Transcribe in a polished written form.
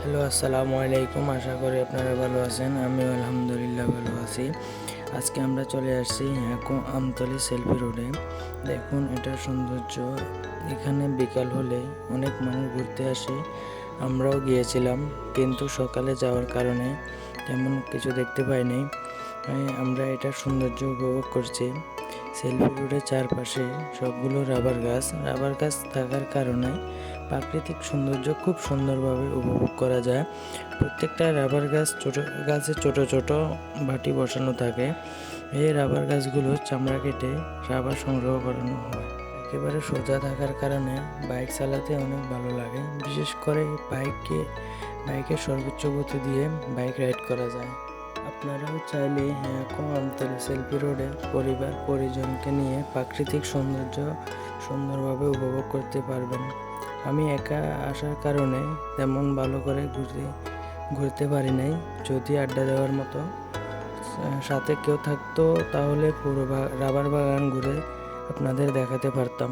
Hello, আসসালামু আলাইকুম। আশা করি আপনারা ভালো আছেন। আমিও আলহামদুলিল্লাহ ভালো আছি। আজকে আমরা চলে আসছি আমতলী সেলফি রোডে। দেখুন এটার সৌন্দর্য। এখানে বিকাল হলে অনেক মানুষ ঘুরতে আসে। আমরাও গিয়েছিলাম, কিন্তু সকালে যাওয়ার কারণে তেমন কিছু দেখতে পাইনি। আমরা এটার সৌন্দর্য উপভোগ করছি। সেলফি রোডের চারপাশে সবগুলো রাবার গাছ থাকার কারণে প্রাকৃতিক সৌন্দর্য খুব সুন্দরভাবে উপভোগ করা যায়। প্রত্যেকটা রাবার গাছে ছোট ছোট ভাটি বসানো থাকে। এই রাবার গাছগুলো চামড়া কেটে রাবার সংগ্রহ করানো হয়। একেবারে সোজা থাকার কারণে বাইক চালাতে অনেক ভালো লাগে। বিশেষ করে বাইকের সর্বোচ্চ গতি দিয়ে বাইক রাইড করা যায়। আপনারাও চাইলে আমতলী সেলফি রোডে পরিবার পরিজনকে নিয়ে প্রাকৃতিক সৌন্দর্য সুন্দরভাবে উপভোগ করতে পারবেন। আমি একা আসার কারণে তেমন ভালো করে ঘুরতে পারি নাই। যদি আড্ডা দেওয়ার মতো সাথে কেউ থাকতো তাহলে পুরো রাবার বাগান ঘুরে আপনাদের দেখাতে পারতাম।